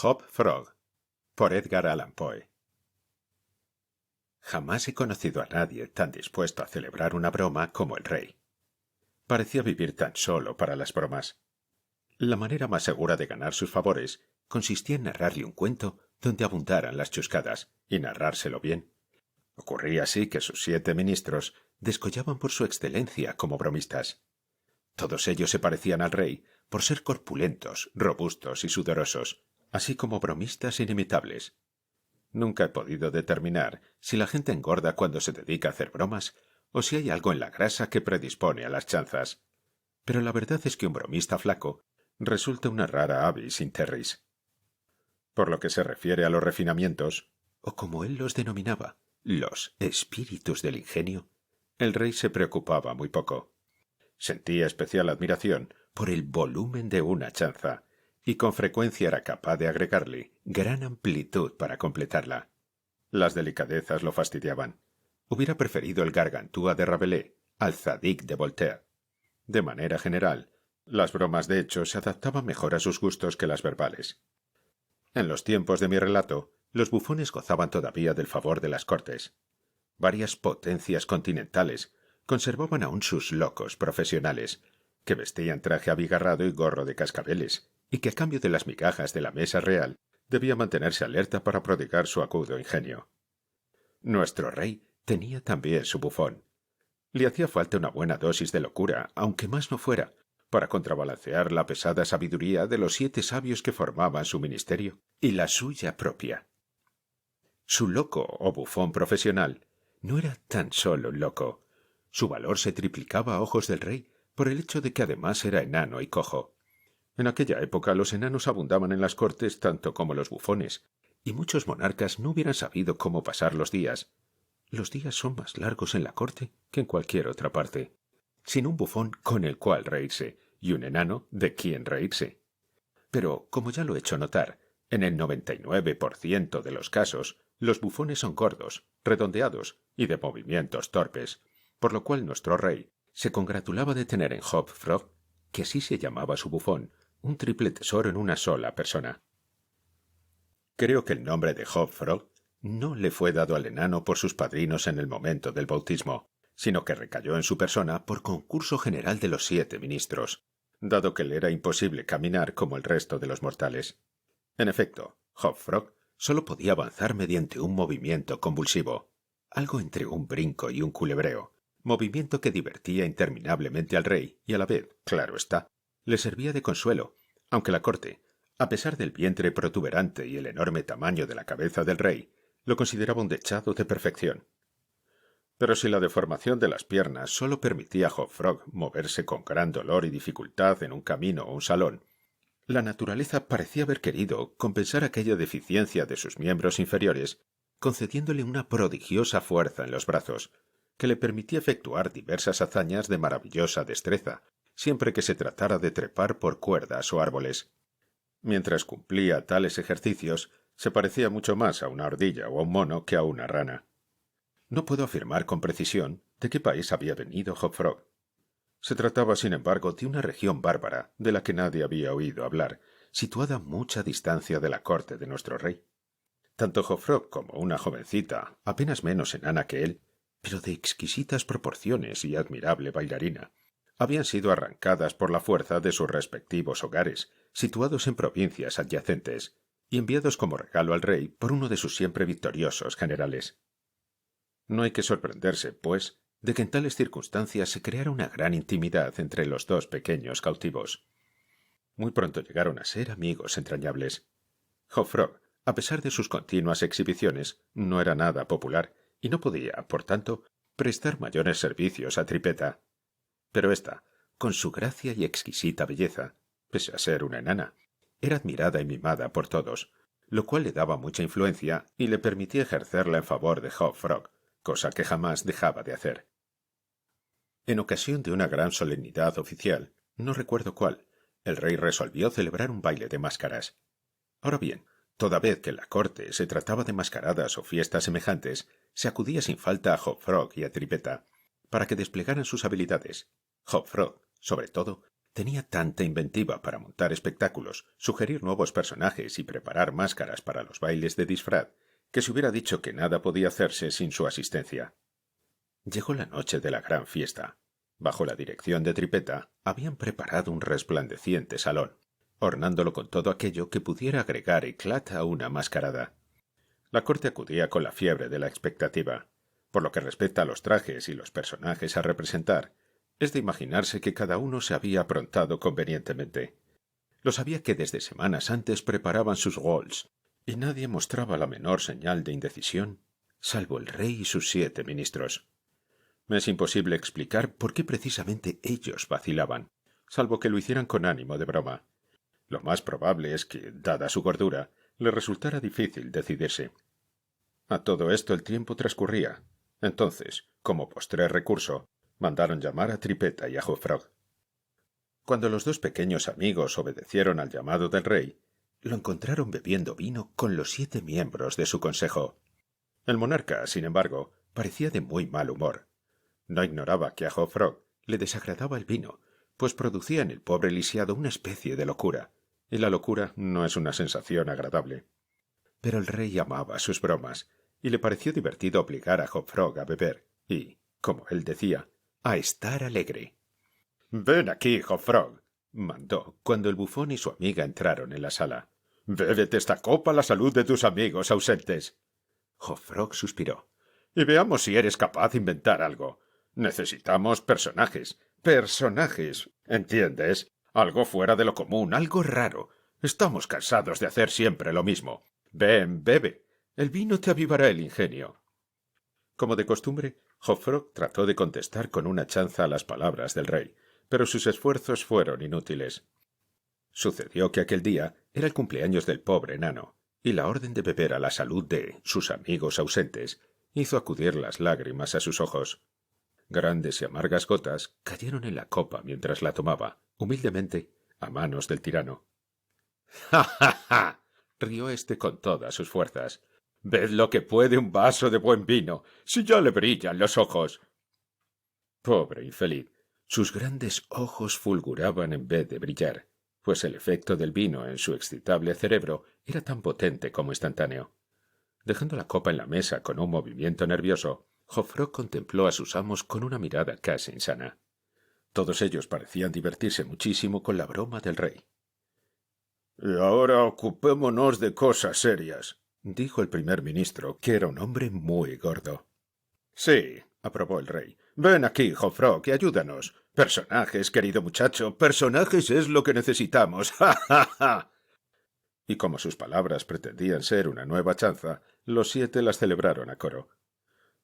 Hop Frog, por Edgar Allan Poe. Jamás he conocido a nadie tan dispuesto a celebrar una broma como el rey. Parecía vivir tan solo para las bromas. La manera más segura de ganar sus favores consistía en narrarle un cuento donde abundaran las chuscadas y narrárselo bien. Ocurría así que sus 7 ministros descollaban por su excelencia como bromistas. Todos ellos se parecían al rey por ser corpulentos, robustos y sudorosos, así como bromistas inimitables. Nunca he podido determinar si la gente engorda cuando se dedica a hacer bromas o si hay algo en la grasa que predispone a las chanzas. Pero la verdad es que un bromista flaco resulta una rara avis in terris. Por lo que se refiere a los refinamientos, o como él los denominaba, los espíritus del ingenio, el rey se preocupaba muy poco. Sentía especial admiración por el volumen de una chanza, y con frecuencia era capaz de agregarle gran amplitud para completarla. Las delicadezas lo fastidiaban. Hubiera preferido el Gargantúa de Rabelais al Zadig de Voltaire. De manera general, las bromas de hecho se adaptaban mejor a sus gustos que las verbales. En los tiempos de mi relato, los bufones gozaban todavía del favor de las cortes. Varias potencias continentales conservaban aún sus locos profesionales, que vestían traje abigarrado y gorro de cascabeles, y que a cambio de las migajas de la mesa real debía mantenerse alerta para prodigar su agudo ingenio. Nuestro rey tenía también su bufón. Le hacía falta una buena dosis de locura, aunque más no fuera, para contrabalancear la pesada sabiduría de los 7 sabios que formaban su ministerio y la suya propia. Su loco o bufón profesional no era tan solo un loco. Su valor se triplicaba a ojos del rey por el hecho de que además era enano y cojo. En aquella época los enanos abundaban en las cortes tanto como los bufones, y muchos monarcas no hubieran sabido cómo pasar los días. Los días son más largos en la corte que en cualquier otra parte, sin un bufón con el cual reírse y un enano de quien reírse. Pero, como ya lo he hecho notar, en el 99% de los casos, los bufones son gordos, redondeados y de movimientos torpes, por lo cual nuestro rey se congratulaba de tener en Hop Frog, que así se llamaba su bufón, un triple tesoro en una sola persona. Creo que el nombre de Hop Frog no le fue dado al enano por sus padrinos en el momento del bautismo, sino que recayó en su persona por concurso general de los 7 ministros, dado que le era imposible caminar como el resto de los mortales. En efecto, Hop Frog solo podía avanzar mediante un movimiento convulsivo, algo entre un brinco y un culebreo, movimiento que divertía interminablemente al rey y a la vez, claro está, le servía de consuelo, aunque la corte, a pesar del vientre protuberante y el enorme tamaño de la cabeza del rey, lo consideraba un dechado de perfección. Pero si la deformación de las piernas solo permitía a Hop Frog moverse con gran dolor y dificultad en un camino o un salón, la naturaleza parecía haber querido compensar aquella deficiencia de sus miembros inferiores, concediéndole una prodigiosa fuerza en los brazos, que le permitía efectuar diversas hazañas de maravillosa destreza, siempre que se tratara de trepar por cuerdas o árboles. Mientras cumplía tales ejercicios, se parecía mucho más a una ardilla o a un mono que a una rana. No puedo afirmar con precisión de qué país había venido Hop Frog. Se trataba, sin embargo, de una región bárbara de la que nadie había oído hablar, situada a mucha distancia de la corte de nuestro rey. Tanto Hop Frog como una jovencita, apenas menos enana que él, pero de exquisitas proporciones y admirable bailarina, habían sido arrancadas por la fuerza de sus respectivos hogares, situados en provincias adyacentes, y enviados como regalo al rey por uno de sus siempre victoriosos generales. No hay que sorprenderse, pues, de que en tales circunstancias se creara una gran intimidad entre los 2 pequeños cautivos. Muy pronto llegaron a ser amigos entrañables. Hop Frog, a pesar de sus continuas exhibiciones, no era nada popular y no podía, por tanto, prestar mayores servicios a Tripetta. Pero ésta, con su gracia y exquisita belleza, pese a ser una enana, era admirada y mimada por todos, lo cual le daba mucha influencia y le permitía ejercerla en favor de Hop Frog, cosa que jamás dejaba de hacer. En ocasión de una gran solemnidad oficial, no recuerdo cuál, el rey resolvió celebrar un baile de máscaras. Ahora bien, toda vez que en la corte se trataba de mascaradas o fiestas semejantes, se acudía sin falta a Hop Frog y a Tripetta, para que desplegaran sus habilidades. Hop Frog, sobre todo, Tenía tanta inventiva para montar espectáculos, sugerir nuevos personajes y preparar máscaras para los bailes de disfraz, que se hubiera dicho que nada podía hacerse sin su asistencia. Llegó la noche de la gran fiesta. Bajo la dirección de Tripetta, habían preparado un resplandeciente salón, ornándolo con todo aquello que pudiera agregar eclat a una mascarada. La corte acudía con la fiebre de la expectativa. Por lo que respecta a los trajes y los personajes a representar, es de imaginarse que cada uno se había aprontado convenientemente. Lo sabía que desde semanas antes preparaban sus roles, y nadie mostraba la menor señal de indecisión, salvo el rey y sus 7 ministros. Me es imposible explicar por qué precisamente ellos vacilaban, salvo que lo hicieran con ánimo de broma. Lo más probable es que, dada su gordura, le resultara difícil decidirse. A todo esto el tiempo transcurría. Entonces, como postrer recurso, mandaron llamar a Tripetta y a Joffrog. Cuando los 2 pequeños amigos obedecieron al llamado del rey, lo encontraron bebiendo vino con los 7 miembros de su consejo. El monarca, sin embargo, parecía de muy mal humor. No ignoraba que a Joffrog le desagradaba el vino, pues producía en el pobre lisiado una especie de locura, y la locura no es una sensación agradable. Pero el rey amaba sus bromas, y le pareció divertido obligar a Joffrog a beber, y, como él decía, a estar alegre. «Ven aquí, Joffrog», mandó, cuando el bufón y su amiga entraron en la sala. «Bébete esta copa a la salud de tus amigos ausentes». Joffrog suspiró. «Y veamos si eres capaz de inventar algo. Necesitamos personajes. Personajes, ¿entiendes? Algo fuera de lo común, algo raro. Estamos cansados de hacer siempre lo mismo. Ven, bebe. El vino te avivará el ingenio». Como de costumbre, Joffrog trató de contestar con una chanza a las palabras del rey, pero sus esfuerzos fueron inútiles. Sucedió que aquel día era el cumpleaños del pobre enano, y la orden de beber a la salud de sus amigos ausentes hizo acudir las lágrimas a sus ojos. Grandes y amargas gotas cayeron en la copa mientras la tomaba, humildemente, a manos del tirano. «¡Ja, ja, ja!», rió éste con todas sus fuerzas. «Ved lo que puede un vaso de buen vino, si ya le brillan los ojos». Pobre infeliz, sus grandes ojos fulguraban en vez de brillar, pues el efecto del vino en su excitable cerebro era tan potente como instantáneo. Dejando la copa en la mesa con un movimiento nervioso, Joffrog contempló a sus amos con una mirada casi insana. Todos ellos parecían divertirse muchísimo con la broma del rey. «Y ahora ocupémonos de cosas serias», dijo el primer ministro, que era un hombre muy gordo. «Sí», aprobó el rey. «Ven aquí, Joffrog, y ayúdanos. Personajes, querido muchacho, personajes es lo que necesitamos. ¡Ja, ja, ja!». Y como sus palabras pretendían ser una nueva chanza, los 7 las celebraron a coro.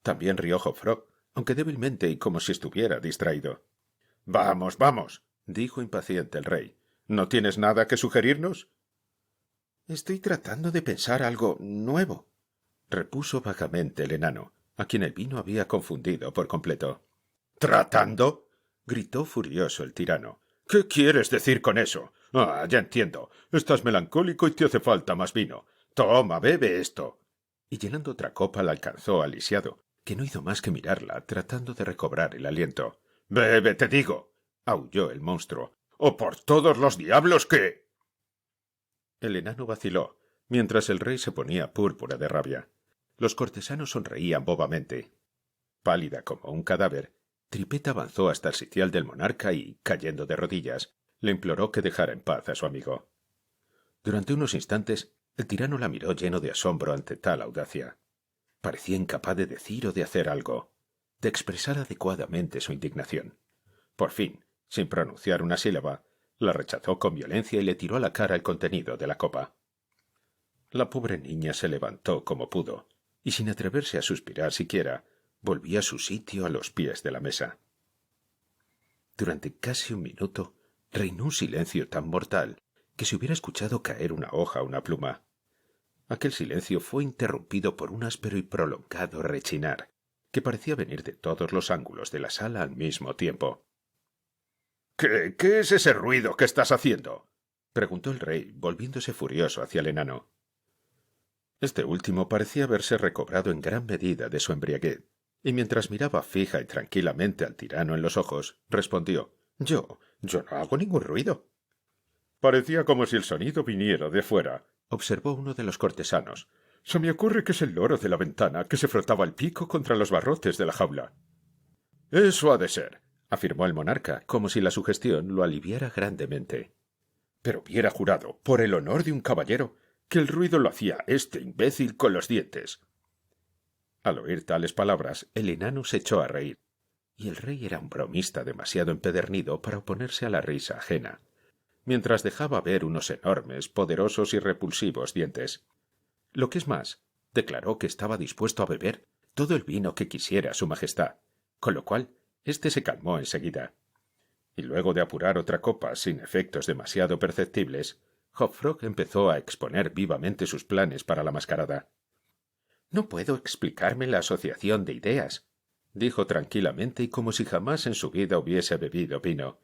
También rió Joffrog, aunque débilmente y como si estuviera distraído. «Vamos, vamos», dijo impaciente el rey. «¿No tienes nada que sugerirnos?» «Estoy tratando de pensar algo nuevo», repuso vagamente el enano, a quien el vino había confundido por completo. «¿Tratando?», gritó furioso el tirano. «¿Qué quieres decir con eso? Ah, ya entiendo. Estás melancólico y te hace falta más vino. Toma, bebe esto». Y llenando otra copa la alcanzó al lisiado, que no hizo más que mirarla, tratando de recobrar el aliento. «Bebe, te digo», aulló el monstruo. «¡O por todos los diablos que...». El enano vaciló, mientras el rey se ponía púrpura de rabia. Los cortesanos sonreían bobamente. Pálida como un cadáver, Tripetta avanzó hasta el sitial del monarca y, cayendo de rodillas, le imploró que dejara en paz a su amigo. Durante unos instantes, el tirano la miró lleno de asombro ante tal audacia. Parecía incapaz de decir o de hacer algo, de expresar adecuadamente su indignación. Por fin, sin pronunciar una sílaba, la rechazó con violencia y le tiró a la cara el contenido de la copa. La pobre niña se levantó como pudo, y sin atreverse a suspirar siquiera, volvió a su sitio a los pies de la mesa. Durante casi un minuto reinó un silencio tan mortal que se hubiera escuchado caer una hoja o una pluma. Aquel silencio fue interrumpido por un áspero y prolongado rechinar, que parecía venir de todos los ángulos de la sala al mismo tiempo. «¿Qué es ese ruido que estás haciendo?», preguntó el rey, volviéndose furioso hacia el enano. Este último parecía haberse recobrado en gran medida de su embriaguez, y mientras miraba fija y tranquilamente al tirano en los ojos, respondió: «Yo, Yo no hago ningún ruido. Parecía como si el sonido viniera de fuera, observó uno de los cortesanos. Se me ocurre que es el loro de la ventana que se frotaba el pico contra los barrotes de la jaula. Eso ha de ser, afirmó el monarca, como si la sugestión lo aliviara grandemente. Pero hubiera jurado, por el honor de un caballero, que el ruido lo hacía este imbécil con los dientes. Al oír tales palabras, el enano se echó a reír, y el rey era un bromista demasiado empedernido para oponerse a la risa ajena, mientras dejaba ver unos enormes, poderosos y repulsivos dientes. Lo que es más, declaró que estaba dispuesto a beber todo el vino que quisiera su majestad, con lo cual éste se calmó enseguida. Y luego de apurar otra copa sin efectos demasiado perceptibles, Hop Frog empezó a exponer vivamente sus planes para la mascarada. «No puedo explicarme la asociación de ideas», dijo tranquilamente y como si jamás en su vida hubiese bebido vino.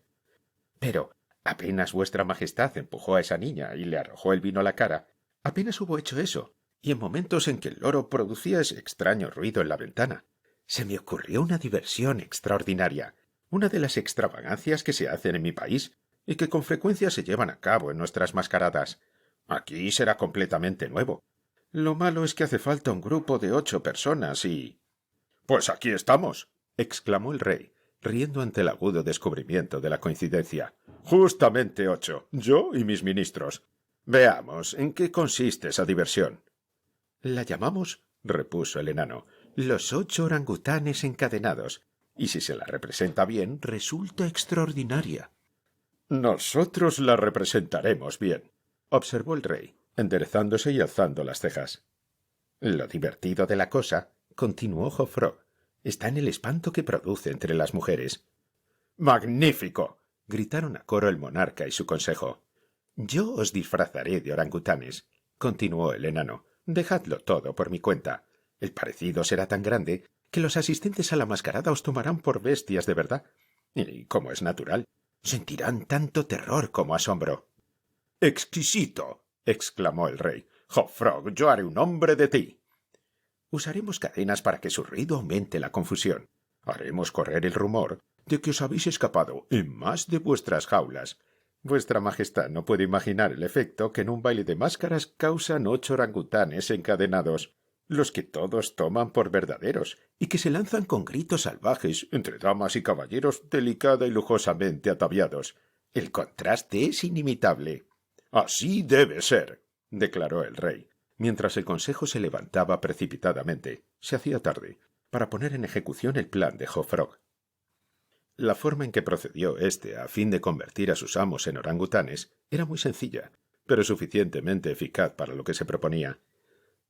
«Pero apenas vuestra majestad empujó a esa niña y le arrojó el vino a la cara, apenas hubo hecho eso, y en momentos en que el loro producía ese extraño ruido en la ventana, se me ocurrió una diversión extraordinaria, una de las extravagancias que se hacen en mi país y que con frecuencia se llevan a cabo en nuestras mascaradas. Aquí será completamente nuevo. Lo malo es que hace falta un grupo de 8 personas y... «Pues aquí estamos», exclamó el rey, riendo ante el agudo descubrimiento de la coincidencia. «Justamente 8, yo y mis ministros. Veamos, ¿en qué consiste esa diversión?» «La llamamos», repuso el enano, «los 8 orangutanes encadenados, y si se la representa bien, resulta extraordinaria». «Nosotros la representaremos bien», observó el rey, enderezándose y alzando las cejas. «Lo divertido de la cosa», continuó Hop Frog, «está en el espanto que produce entre las mujeres». «¡Magnífico!», gritaron a coro el monarca y su consejo. «Yo os disfrazaré de orangutanes», continuó el enano. «Dejadlo todo por mi cuenta. El parecido será tan grande que los asistentes a la mascarada os tomarán por bestias de verdad. Y, como es natural, sentirán tanto terror como asombro». «¡Exquisito!», exclamó el rey. «Hop Frog, yo haré un hombre de ti». «Usaremos cadenas para que su ruido aumente la confusión. Haremos correr el rumor de que os habéis escapado en más de vuestras jaulas. Vuestra Majestad no puede imaginar el efecto que en un baile de máscaras causan 8 orangutanes encadenados, los que todos toman por verdaderos y que se lanzan con gritos salvajes entre damas y caballeros delicada y lujosamente ataviados. El contraste es inimitable». «Así debe ser», declaró el rey, mientras el consejo se levantaba precipitadamente, se hacía tarde, para poner en ejecución el plan de Hop Frog. La forma en que procedió éste a fin de convertir a sus amos en orangutanes era muy sencilla, pero suficientemente eficaz para lo que se proponía.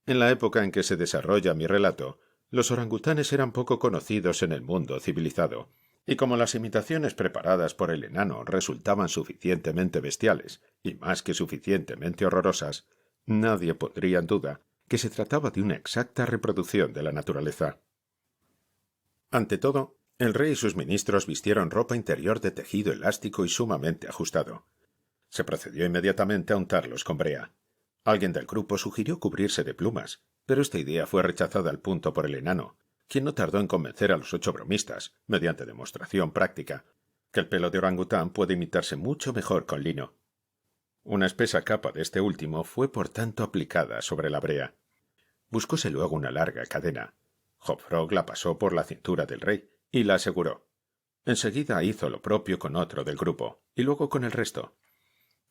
En la época en que se desarrolla mi relato, los orangutanes eran poco conocidos en el mundo civilizado, y como las imitaciones preparadas por el enano resultaban suficientemente bestiales y más que suficientemente horrorosas, nadie pondría en duda que se trataba de una exacta reproducción de la naturaleza. Ante todo, el rey y sus ministros vistieron ropa interior de tejido elástico y sumamente ajustado. Se procedió inmediatamente a untarlos con brea. Alguien del grupo sugirió cubrirse de plumas, pero esta idea fue rechazada al punto por el enano, quien no tardó en convencer a los 8 bromistas, mediante demostración práctica, que el pelo de orangután puede imitarse mucho mejor con lino. Una espesa capa de este último fue por tanto aplicada sobre la brea. Buscóse luego una larga cadena. Hop Frog la pasó por la cintura del rey y la aseguró. Enseguida hizo lo propio con otro del grupo, y luego con el resto.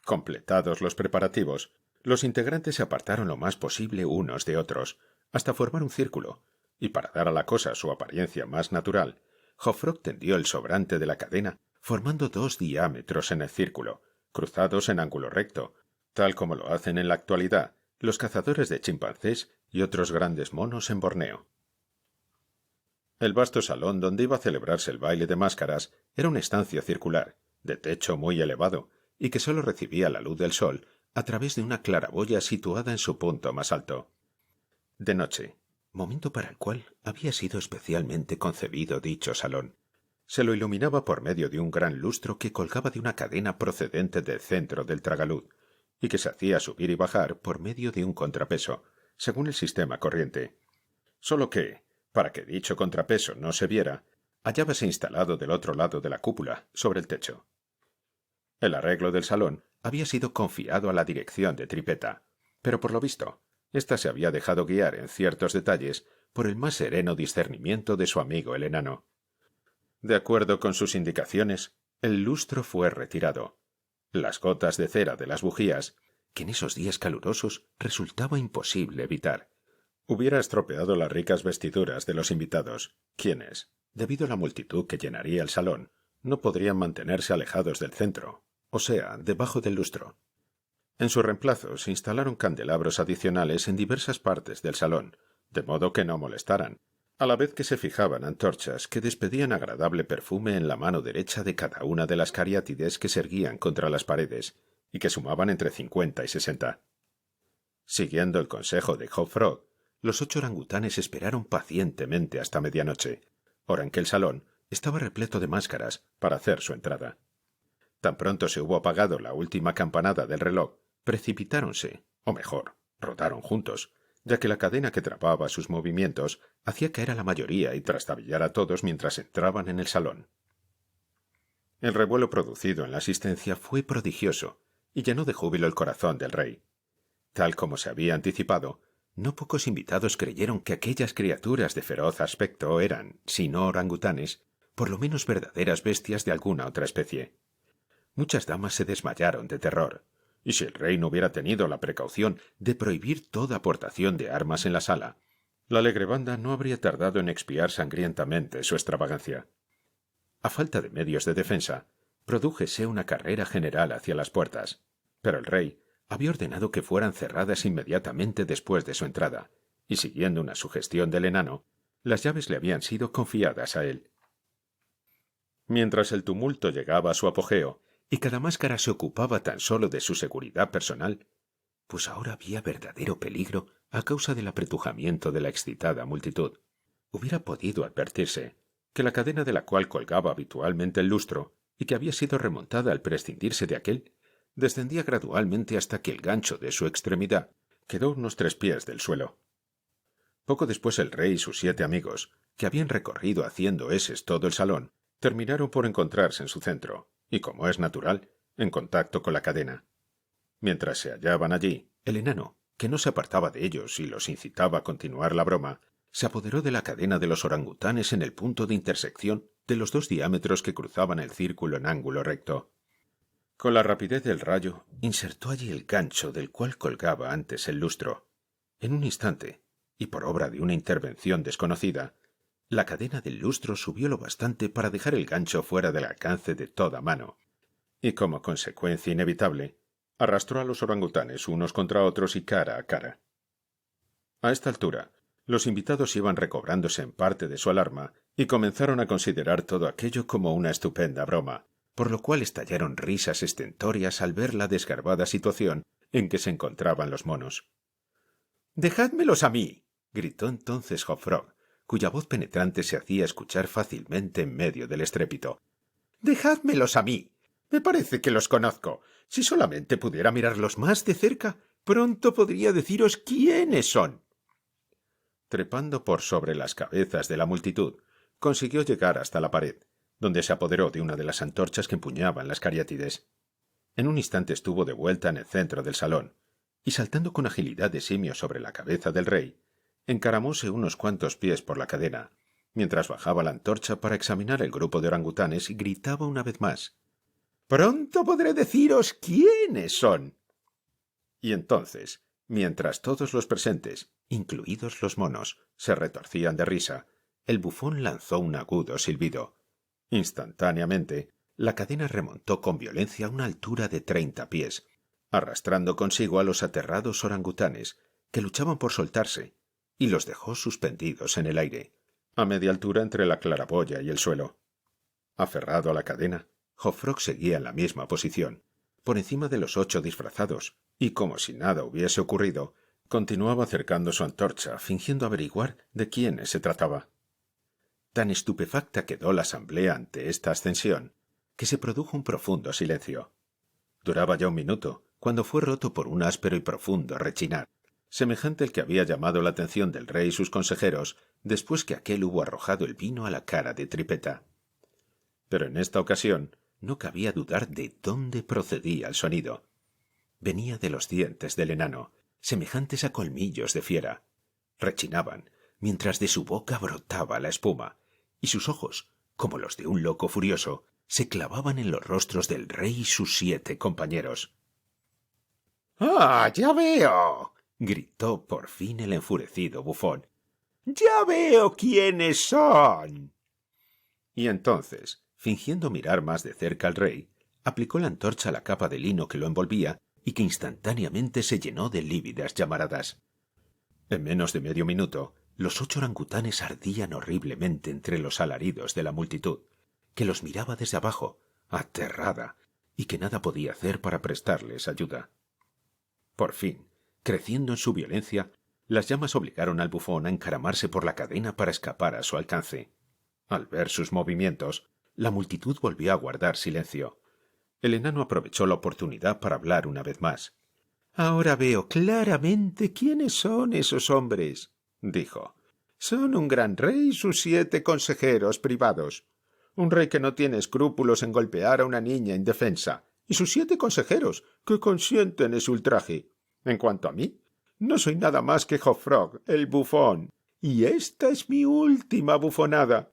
Completados los preparativos, los integrantes se apartaron lo más posible unos de otros, hasta formar un círculo, y para dar a la cosa su apariencia más natural, Hop Frog tendió el sobrante de la cadena, formando 2 diámetros en el círculo, cruzados en ángulo recto, tal como lo hacen en la actualidad los cazadores de chimpancés y otros grandes monos en Borneo. El vasto salón donde iba a celebrarse el baile de máscaras era una estancia circular, de techo muy elevado, y que sólo recibía la luz del sol a través de una claraboya situada en su punto más alto. De noche, momento para el cual había sido especialmente concebido dicho salón, se lo iluminaba por medio de un gran lustro que colgaba de una cadena procedente del centro del tragaluz, y que se hacía subir y bajar por medio de un contrapeso, según el sistema corriente. Solo que, para que dicho contrapeso no se viera, hallábase instalado del otro lado de la cúpula, sobre el techo. El arreglo del salón había sido confiado a la dirección de Tripetta, pero por lo visto, ésta se había dejado guiar en ciertos detalles por el más sereno discernimiento de su amigo el enano. De acuerdo con sus indicaciones, el lustro fue retirado. Las gotas de cera de las bujías, que en esos días calurosos resultaba imposible evitar, hubiera estropeado las ricas vestiduras de los invitados, quienes, debido a la multitud que llenaría el salón, no podrían mantenerse alejados del centro, o sea, debajo del lustro. En su reemplazo se instalaron candelabros adicionales en diversas partes del salón, de modo que no molestaran, a la vez que se fijaban antorchas que despedían agradable perfume en la mano derecha de cada una de las cariátides que se erguían contra las paredes, y que sumaban entre 50 y 60. Siguiendo el consejo de Hop Frog, los 8 orangutanes esperaron pacientemente hasta medianoche, hora en que el salón estaba repleto de máscaras para hacer su entrada. Tan pronto se hubo apagado la última campanada del reloj, precipitáronse, o mejor, rodaron juntos, ya que la cadena que trababa sus movimientos hacía caer a la mayoría y trastabillar a todos mientras entraban en el salón. El revuelo producido en la asistencia fue prodigioso y llenó de júbilo el corazón del rey. Tal como se había anticipado, no pocos invitados creyeron que aquellas criaturas de feroz aspecto eran, si no orangutanes, por lo menos verdaderas bestias de alguna otra especie. Muchas damas se desmayaron de terror, y si el rey no hubiera tenido la precaución de prohibir toda aportación de armas en la sala, la alegre banda no habría tardado en expiar sangrientamente su extravagancia. A falta de medios de defensa, prodújese una carrera general hacia las puertas, pero el rey había ordenado que fueran cerradas inmediatamente después de su entrada, y siguiendo una sugestión del enano, las llaves le habían sido confiadas a él. Mientras el tumulto llegaba a su apogeo, y cada máscara se ocupaba tan solo de su seguridad personal, pues ahora había verdadero peligro a causa del apretujamiento de la excitada multitud. Hubiera podido advertirse que la cadena de la cual colgaba habitualmente el lustro, y que había sido remontada al prescindirse de aquel, descendía gradualmente hasta que el gancho de su extremidad quedó unos 3 pies del suelo. Poco después el rey y sus 7 amigos, que habían recorrido haciendo eses todo el salón, terminaron por encontrarse en su centro, y como es natural, en contacto con la cadena. Mientras se hallaban allí, el enano, que no se apartaba de ellos y los incitaba a continuar la broma, se apoderó de la cadena de los orangutanes en el punto de intersección de los 2 diámetros que cruzaban el círculo en ángulo recto. Con la rapidez del rayo, insertó allí el gancho del cual colgaba antes el lustro. En un instante, y por obra de una intervención desconocida, la cadena del lustro subió lo bastante para dejar el gancho fuera del alcance de toda mano, y como consecuencia inevitable, arrastró a los orangutanes unos contra otros y cara a cara. A esta altura, los invitados iban recobrándose en parte de su alarma y comenzaron a considerar todo aquello como una estupenda broma, por lo cual estallaron risas estentóreas al ver la desgarbada situación en que se encontraban los monos. «¡Dejádmelos a mí!», gritó entonces Hop Frog, cuya voz penetrante se hacía escuchar fácilmente en medio del estrépito. «¡Dejádmelos a mí! Me parece que los conozco. Si solamente pudiera mirarlos más de cerca, pronto podría deciros quiénes son». Trepando por sobre las cabezas de la multitud, consiguió llegar hasta la pared, donde se apoderó de una de las antorchas que empuñaban las cariátides. En un instante estuvo de vuelta en el centro del salón, y saltando con agilidad de simio sobre la cabeza del rey, encaramóse unos cuantos pies por la cadena, mientras bajaba la antorcha para examinar el grupo de orangutanes y gritaba una vez más: «¡Pronto podré deciros quiénes son!». Y entonces, mientras todos los presentes, incluidos los monos, se retorcían de risa, el bufón lanzó un agudo silbido. Instantáneamente, la cadena remontó con violencia a una altura de 30 pies, arrastrando consigo a los aterrados orangutanes, que luchaban por soltarse, y los dejó suspendidos en el aire, a media altura entre la claraboya y el suelo. Aferrado a la cadena, Hop Frog seguía en la misma posición, por encima de los 8 disfrazados, y como si nada hubiese ocurrido, continuaba acercando su antorcha, fingiendo averiguar de quiénes se trataba. Tan estupefacta quedó la asamblea ante esta ascensión, que se produjo un profundo silencio. Duraba ya un minuto, cuando fue roto por un áspero y profundo rechinar, semejante al que había llamado la atención del rey y sus consejeros después que aquél hubo arrojado el vino a la cara de Tripetta. Pero en esta ocasión, no cabía dudar de dónde procedía el sonido. Venía de los dientes del enano, semejantes a colmillos de fiera. Rechinaban, mientras de su boca brotaba la espuma, y sus ojos, como los de un loco furioso, se clavaban en los rostros del rey y sus 7 compañeros. «¡Ah, ya veo!» gritó por fin el enfurecido bufón. «¡Ya veo quiénes son!» Y entonces, fingiendo mirar más de cerca al rey, aplicó la antorcha a la capa de lino que lo envolvía y que instantáneamente se llenó de lívidas llamaradas. En menos de medio minuto, los 8 orangutanes ardían horriblemente entre los alaridos de la multitud, que los miraba desde abajo, aterrada, y que nada podía hacer para prestarles ayuda. Por fin, creciendo en su violencia, las llamas obligaron al bufón a encaramarse por la cadena para escapar a su alcance. Al ver sus movimientos, la multitud volvió a guardar silencio. El enano aprovechó la oportunidad para hablar una vez más. «Ahora veo claramente quiénes son esos hombres», dijo. «Son un gran rey y sus 7 consejeros privados. Un rey que no tiene escrúpulos en golpear a una niña indefensa, y sus 7 consejeros que consienten ese ultraje. En cuanto a mí, no soy nada más que Hopfrog, el bufón, y esta es mi última bufonada».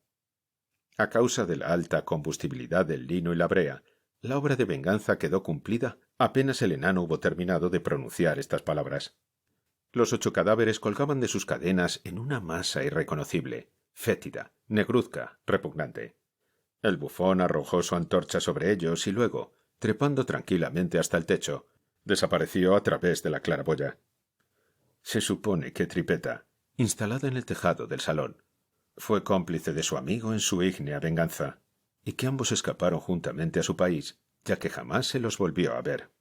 A causa de la alta combustibilidad del lino y la brea, la obra de venganza quedó cumplida apenas el enano hubo terminado de pronunciar estas palabras. Los 8 cadáveres colgaban de sus cadenas en una masa irreconocible, fétida, negruzca, repugnante. El bufón arrojó su antorcha sobre ellos y luego, trepando tranquilamente hasta el techo, desapareció a través de la claraboya. Se supone que Tripetta, instalada en el tejado del salón, fue cómplice de su amigo en su ígnea venganza, y que ambos escaparon juntamente a su país, ya que jamás se los volvió a ver.